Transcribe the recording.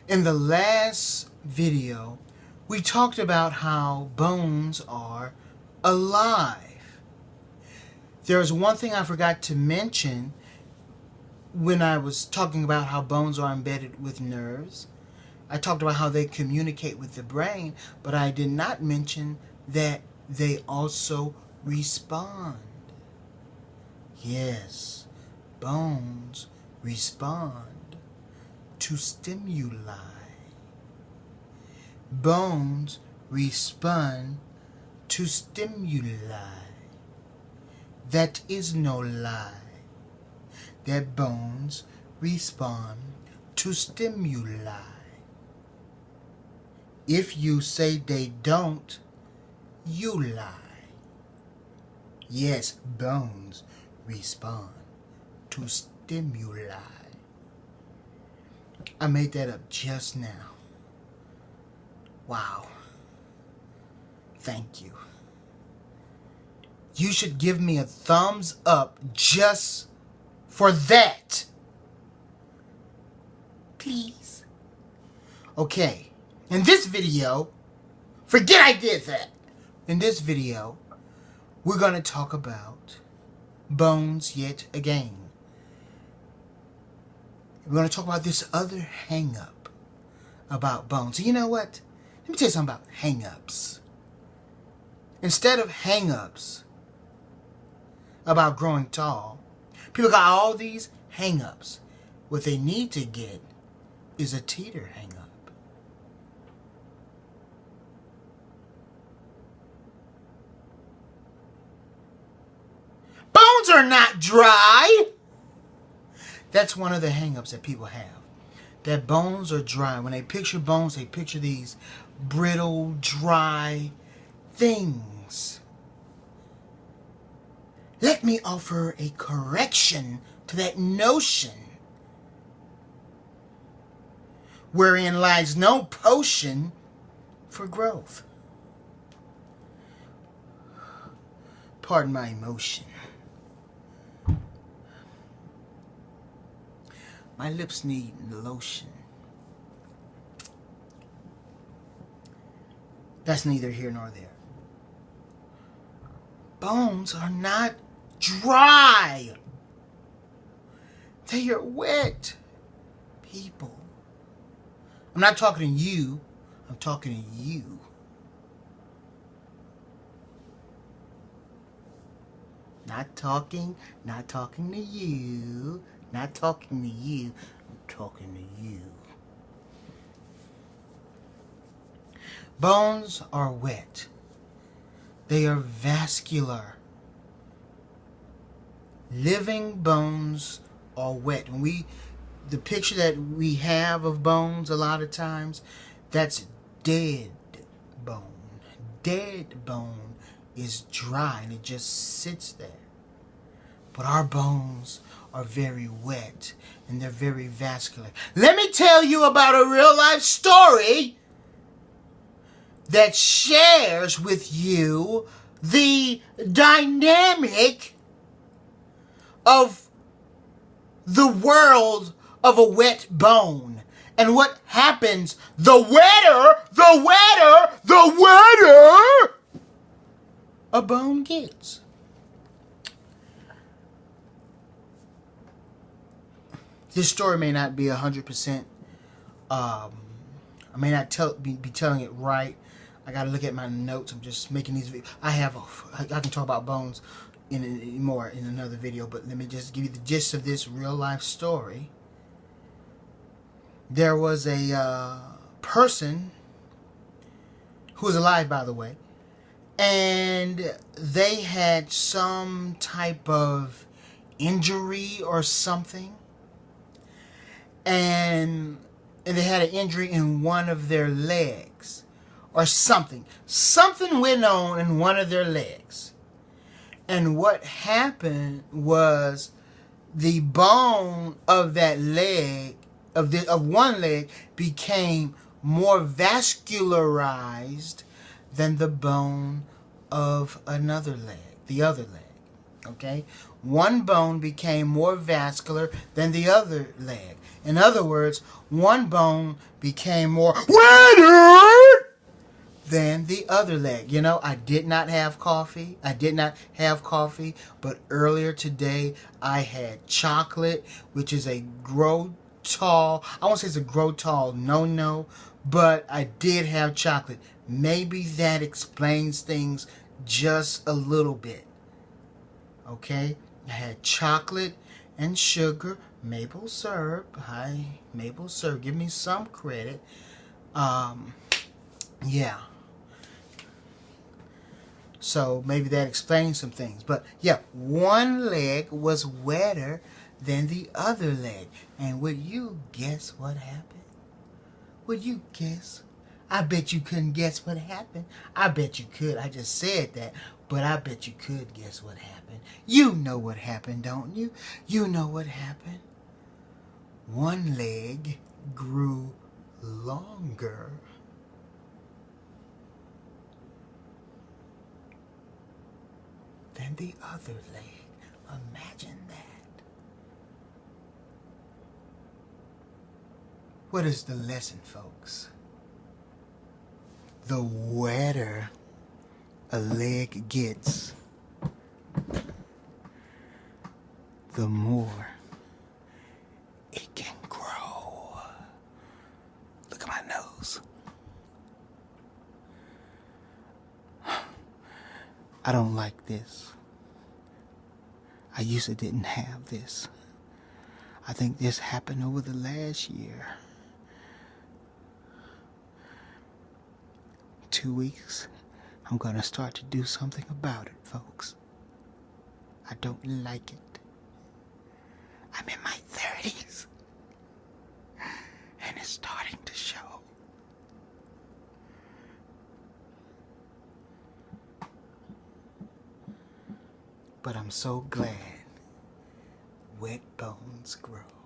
In the last video, we talked about how bones are alive. There's one thing I forgot to mention when I was talking about how bones are embedded with nerves. I talked about how they communicate with the brain, but I did not mention that they also respond. Yes, bones respond to stimuli. Bones respond to stimuli. That is no lie. That bones respond to stimuli. If you say they don't, you lie. Yes, bones respond to stimuli. I made that up just now. Wow. Thank you. You should give me a thumbs up just for that. Please. Okay. In this video, forget I did that. In this video, we're going to talk about bones yet again. We're going to talk about this other hang-up about bones. So you know what? Let me tell you something about hang-ups. Instead of hang-ups about growing tall, people got all these hang-ups. What they need to get is a teeter hang-up. Bones are not dry. That's one of the hang-ups that people have. That bones are dry. When they picture bones, they picture these brittle, dry things. Let me offer a correction to that notion, wherein lies no potion for growth. Pardon my emotion. My lips need lotion. That's neither here nor there. Bones are not dry. They are wet, people. I'm not talking to you. I'm talking to you. Not talking to you. Not talking to you, I'm talking to you. Bones are wet. They are vascular. Living bones are wet. When the picture that we have of bones a lot of times, that's dead bone. Dead bone is dry and it just sits there. But our bones are very wet and they're very vascular. Let me tell you about a real life story that shares with you the dynamic of the world of a wet bone and what happens the wetter a bone gets. This story may not be 100%. I may not be telling it right. I gotta look at my notes. I'm just making these videos. I can talk about bones more in another video, but let me just give you the gist of this real life story. There was a person who was alive, by the way, and they had some type of injury or something. And they had an injury in one of their legs or something. Something went on in one of their legs. And what happened was the bone of that leg, of one leg, became more vascularized than the bone of another leg, the other leg. Okay? one bone became more vascular than the other leg. In other words, one bone became more wetter than the other leg. You know, I did not have coffee. But earlier today I had chocolate, which is a grow tall. I won't say it's a grow tall no, but I did have chocolate. Maybe that explains things just a little bit. Okay? I had chocolate and sugar, maple syrup. Hi, maple syrup. Give me some credit. Yeah. So maybe that explains some things. But yeah, one leg was wetter than the other leg. And would you guess what happened? Would you guess? I bet you couldn't guess what happened. I bet you could. I just said that. But I bet you could guess what happened. You know what happened, don't you? You know what happened. One leg grew longer. Than the other leg. Imagine that. What is the lesson, folks? The wetter a leg gets, the more it can grow. Look at my nose. I don't like this. I usually didn't have this. I think this happened over the last year. 2 weeks, I'm gonna start to do something about it, folks. I don't like it. I'm in my 30s, and it's starting to show. But I'm so glad wet bones grow.